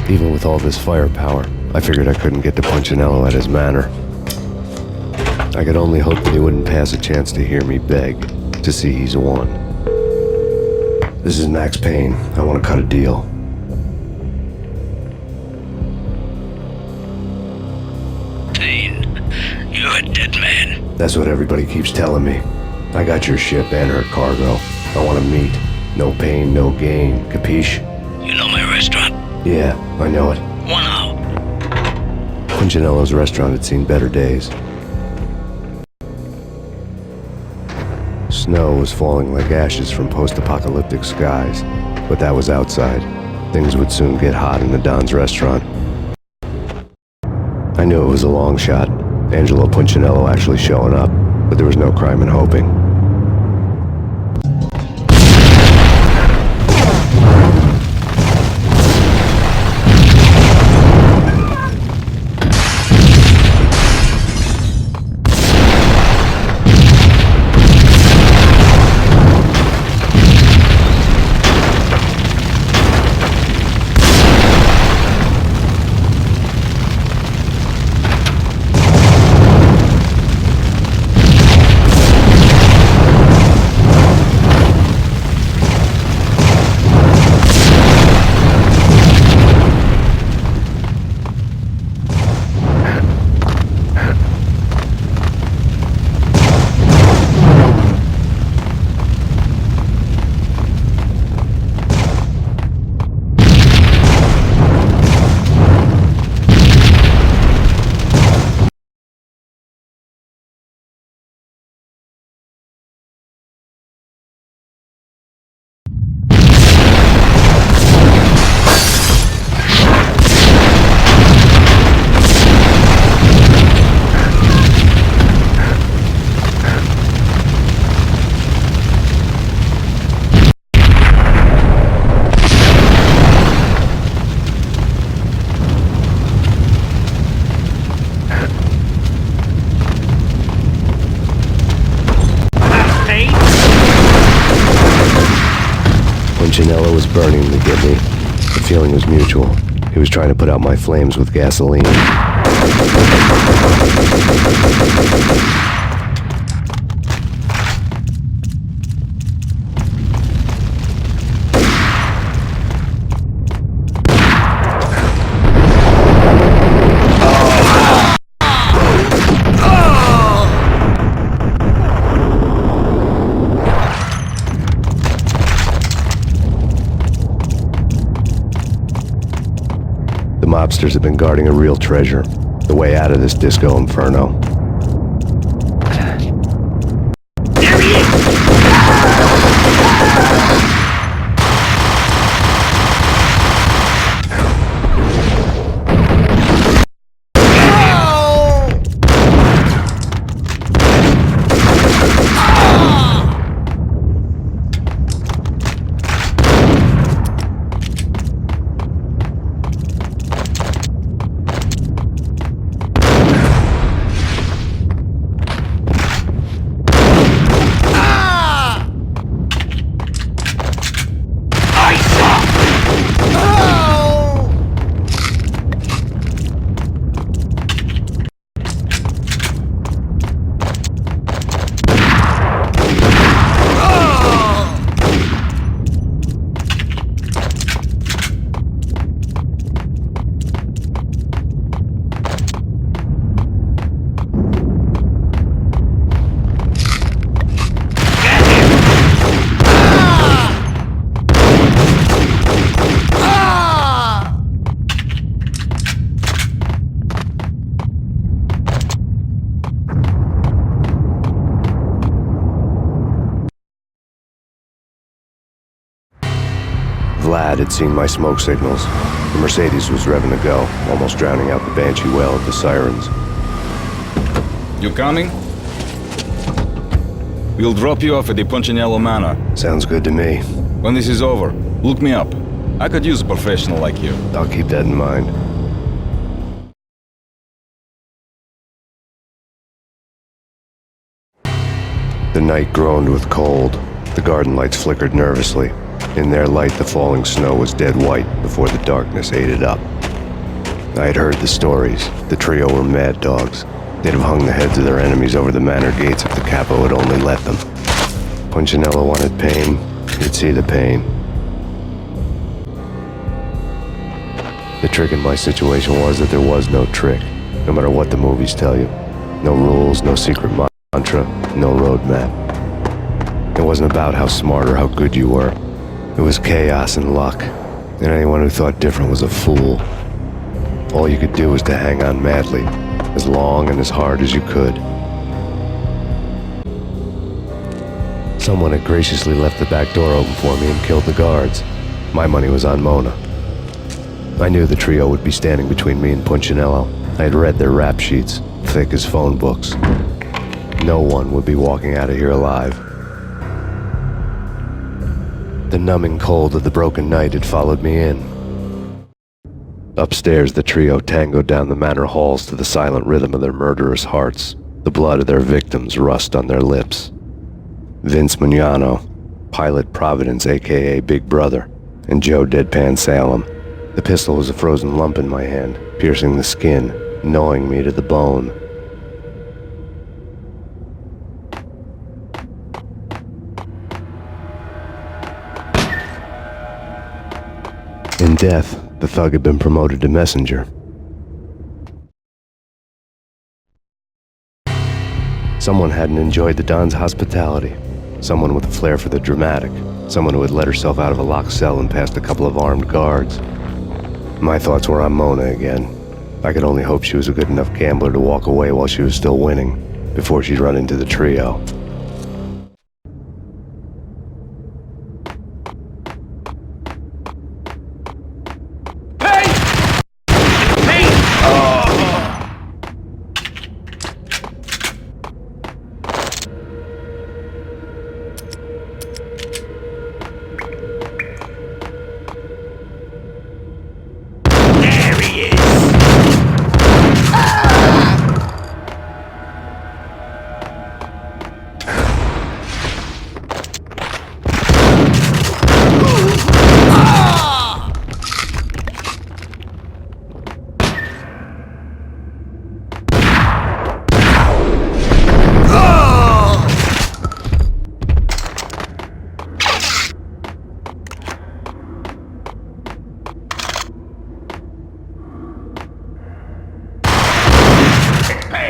Even with all this firepower, I figured I couldn't get to Punchinello at his manor. I could only hope that he wouldn't pass a chance to hear me beg to see he's won. This is Max Payne. I want to cut a deal. Payne, you're a dead man. That's what everybody keeps telling me. I got your ship and her cargo. I want to meet. No pain, no gain. Capiche? You know my restaurant? Yeah, I know it. 1 hour. Punchinello's restaurant had seen better days. Snow was falling like ashes from post-apocalyptic skies, but that was outside. Things would soon get hot in the Don's restaurant. I knew it was a long shot, Angelo Punchinello actually showing up, but there was no crime in hoping. Punchinello was burning to get me. The feeling was mutual. He was trying to put out my flames with gasoline. The mobsters have been guarding a real treasure, the way out of this disco inferno. There he is! Vlad had seen my smoke signals. The Mercedes was revving to go, almost drowning out the banshee wail of the sirens. You coming? We'll drop you off at the Punchinello Manor. Sounds good to me. When this is over, look me up. I could use a professional like you. I'll keep that in mind. The night groaned with cold. The garden lights flickered nervously. In their light, the falling snow was dead white before the darkness ate it up. I had heard the stories. The trio were mad dogs. They'd have hung the heads of their enemies over the manor gates if the capo had only let them. Punchinello wanted Payne. He'd see the pain. The trick in my situation was that there was no trick, no matter what the movies tell you. No rules, no secret mantra, no roadmap. It wasn't about how smart or how good you were. It was chaos and luck, and anyone who thought different was a fool. All you could do was to hang on madly, as long and as hard as you could. Someone had graciously left the back door open for me and killed the guards. My money was on Mona. I knew the trio would be standing between me and Punchinello. I had read their rap sheets, thick as phone books. No one would be walking out of here alive. The numbing cold of the broken night had followed me in. Upstairs, the trio tangoed down the manor halls to the silent rhythm of their murderous hearts, the blood of their victims rust on their lips. Vince Mugnano, Pilot Providence aka Big Brother, and Joe Deadpan Salem. The pistol was a frozen lump in my hand, piercing the skin, gnawing me to the bone. In death, the thug had been promoted to messenger. Someone hadn't enjoyed the Don's hospitality. Someone with a flair for the dramatic. Someone who had let herself out of a locked cell and past a couple of armed guards. My thoughts were on Mona again. I could only hope she was a good enough gambler to walk away while she was still winning, before she'd run into the trio.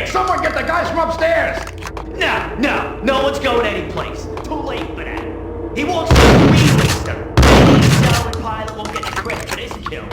Someone get the guys from upstairs! No one's going anyplace. Too late for that. He won't see a re-waster. The salad pilot won't get the credit for this kill.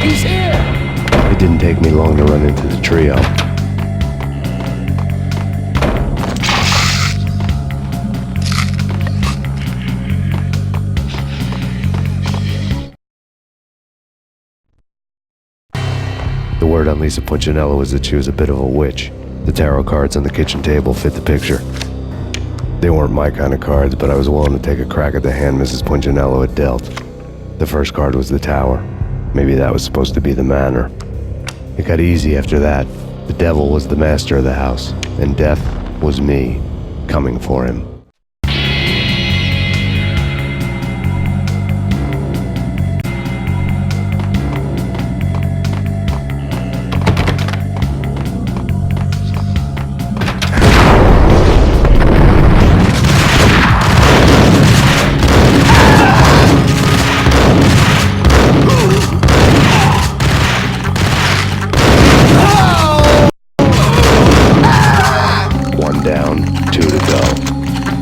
He's here! It didn't take me long to run into the trio. The word on Lisa Punchinello was that she was a bit of a witch. The tarot cards on the kitchen table fit the picture. They weren't my kind of cards, but I was willing to take a crack at the hand Mrs. Punchinello had dealt. The first card was the tower. Maybe that was supposed to be the manor. It got easy after that. The devil was the master of the house, and death was me, coming for him. Down, 2 to go.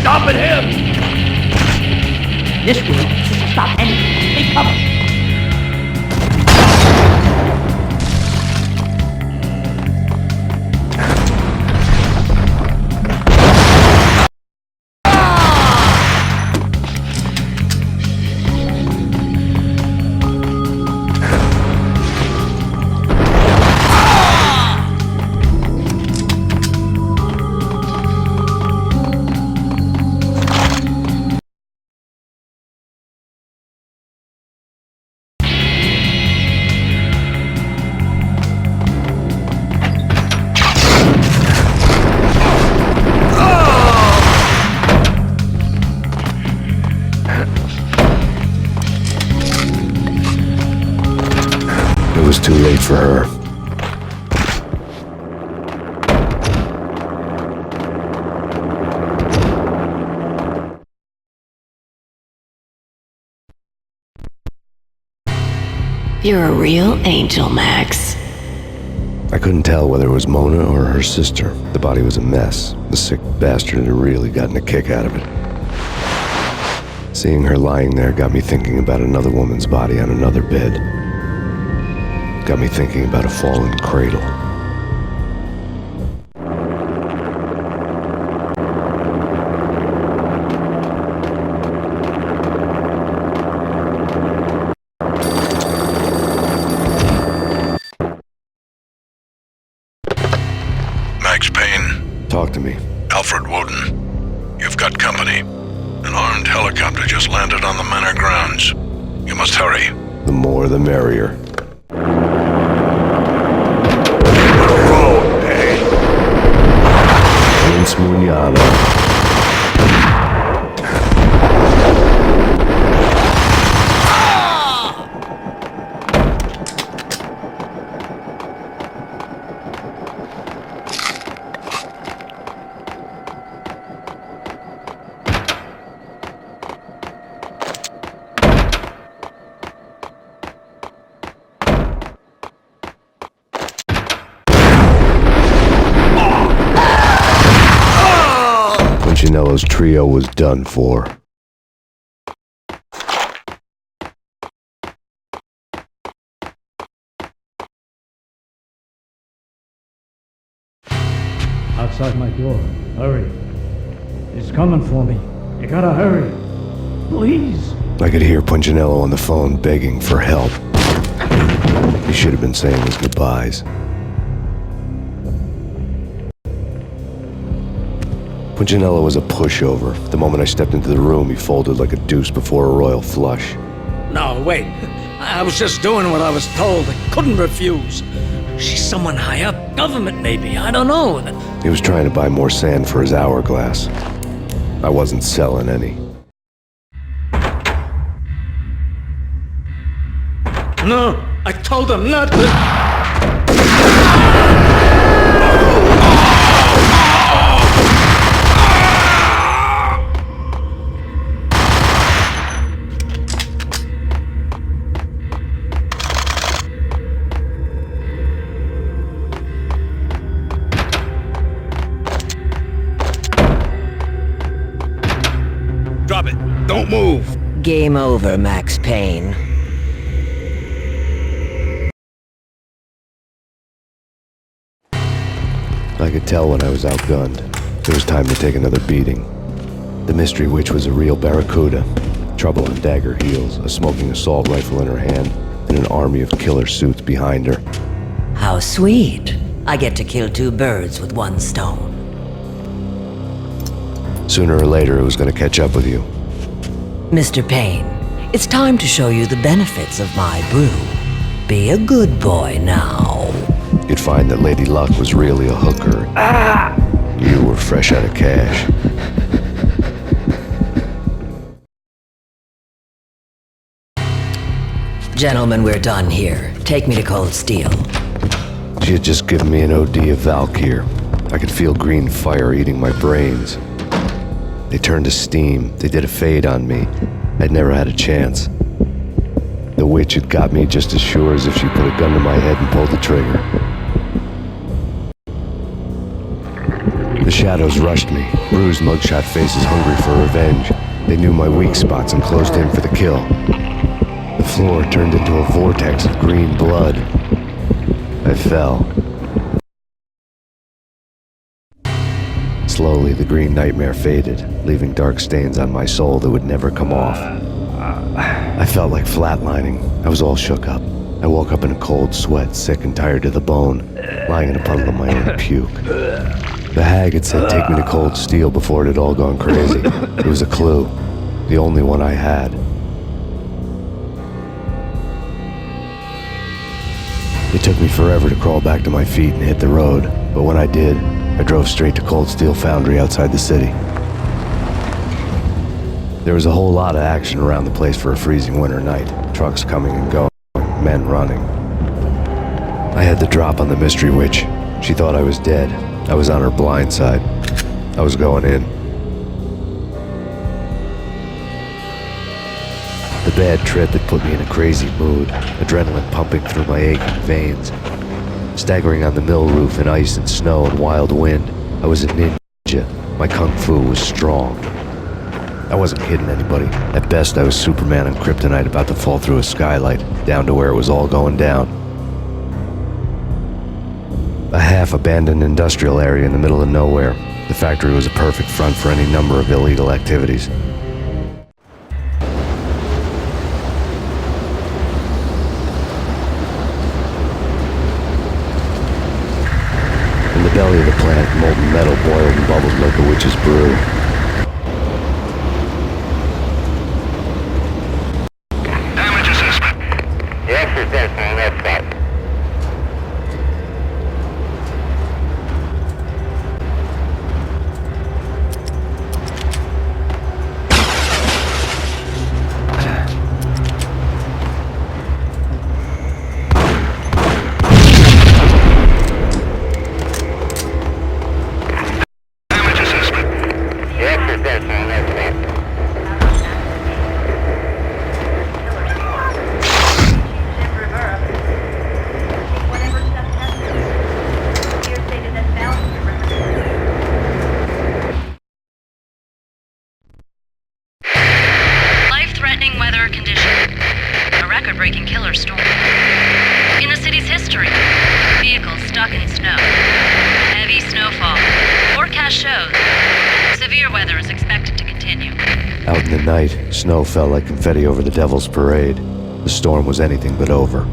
stopping him? This will stop anything. Take cover. It was too late for her. You're a real angel, Max. I couldn't tell whether it was Mona or her sister. The body was a mess. The sick bastard had really gotten a kick out of it. Seeing her lying there got me thinking about another woman's body on another bed. Got me thinking about a fallen cradle. Max Payne. Talk to me. Alfred Woden. You've got company. An armed helicopter just landed on the manor grounds. You must hurry. The more the merrier. Vince Mugnano. Punchinello's trio was done for. Outside my door. Hurry. He's coming for me. You gotta hurry. Please. I could hear Punchinello on the phone begging for help. He should have been saying his goodbyes. Punchinello was a pushover. The moment I stepped into the room, he folded like a deuce before a royal flush. No, wait. I was just doing what I was told. I couldn't refuse. She's someone high up. Government, maybe. I don't know. He was trying to buy more sand for his hourglass. I wasn't selling any. No, I told him not to. Drop it. Don't move. Game over, Max Payne. I could tell when I was outgunned. It was time to take another beating. The mystery witch was a real barracuda. Trouble on dagger heels, a smoking assault rifle in her hand, and an army of killer suits behind her. How sweet. I get to kill two birds with one stone. Sooner or later, it was going to catch up with you. Mr. Payne, it's time to show you the benefits of my brew. Be a good boy now. You'd find that Lady Luck was really a hooker. You were fresh out of cash. Gentlemen, we're done here. Take me to Cold Steel. She had just given me an OD of Valkyr. I could feel green fire eating my brains. They turned to steam. They did a fade on me. I'd never had a chance. The witch had got me just as sure as if she put a gun to my head and pulled the trigger. The shadows rushed me, bruised mugshot faces hungry for revenge. They knew my weak spots and closed in for the kill. The floor turned into a vortex of green blood. I fell. Slowly, the green nightmare faded, leaving dark stains on my soul that would never come off. I felt like flatlining. I was all shook up. I woke up in a cold sweat, sick and tired to the bone, lying in a puddle of my own puke. The hag had said take me to Cold Steel before it had all gone crazy. It was a clue, the only one I had. It took me forever to crawl back to my feet and hit the road, but when I did, I drove straight to Cold Steel Foundry outside the city. There was a whole lot of action around the place for a freezing winter night. Trucks coming and going, men running. I had the drop on the mystery witch. She thought I was dead. I was on her blind side. I was going in. The bad trip had put me in a crazy mood, adrenaline pumping through my aching veins. Staggering on the mill roof in ice and snow and wild wind, I was a ninja. My kung fu was strong. I wasn't kidding anybody. At best, I was Superman on kryptonite about to fall through a skylight, down to where it was all going down. A half-abandoned industrial area in the middle of nowhere. The factory was a perfect front for any number of illegal activities. In the belly of the plant, molten metal boiled and bubbled like a witch's brew. Damage assessment. Yes, assessment, that's that. Life-threatening weather condition. A record-breaking killer storm. In the city's history. Vehicles stuck in snow. Heavy snowfall. Forecast shows. Severe weather is expected to continue. Out in the night, snow fell like confetti over the Devil's Parade. The storm was anything but over.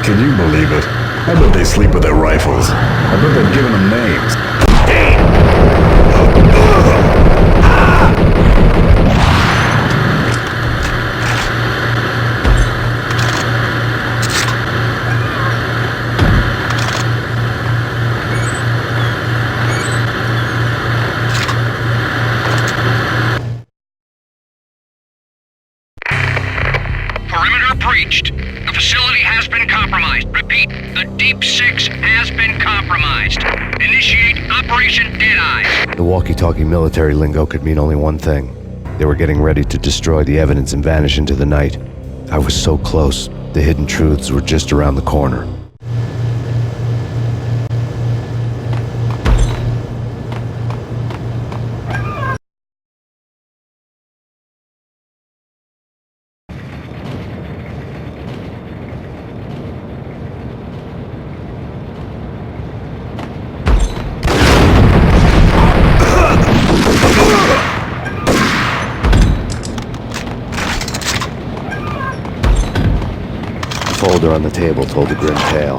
Can you believe it? I bet they sleep with their rifles. I bet they've given them names. Perimeter breached. The facility has been compromised. Repeat, the Deep Six has been compromised. Initiate Operation Deadeye. The walkie-talkie military lingo could mean only one thing. They were getting ready to destroy the evidence and vanish into the night. I was so close. The hidden truths were just around the corner. folder on the table told a grim tale.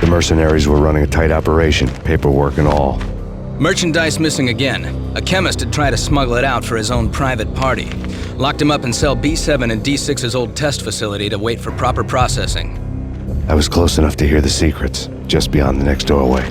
The mercenaries were running a tight operation, paperwork and all. Merchandise missing again. A chemist had tried to smuggle it out for his own private party. Locked him up in cell B7 in D6's old test facility to wait for proper processing. I was close enough to hear the secrets, just beyond the next doorway.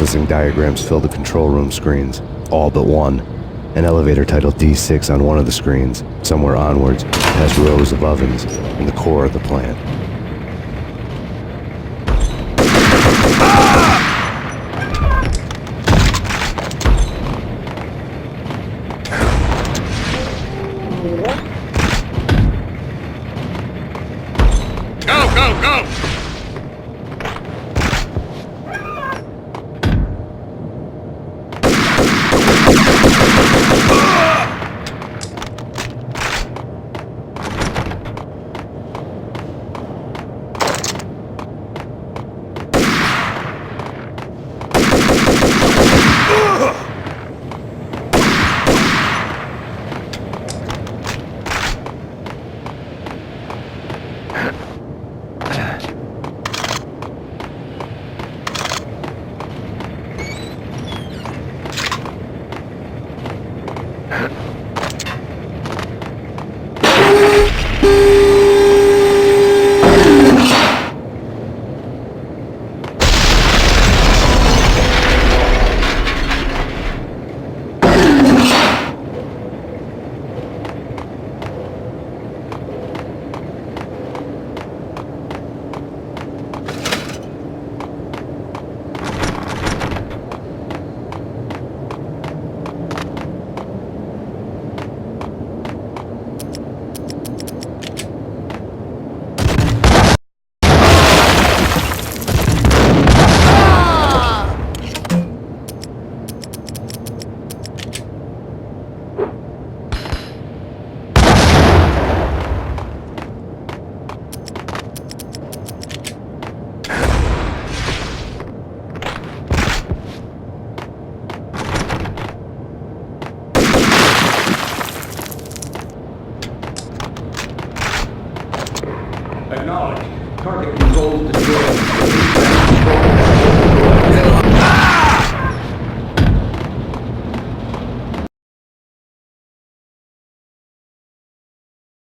Processing diagrams fill the control room screens, all but one. An elevator titled D6 on one of the screens, somewhere onwards, past rows of ovens, in the core of the plant. Go, go, go! Acknowledged. Target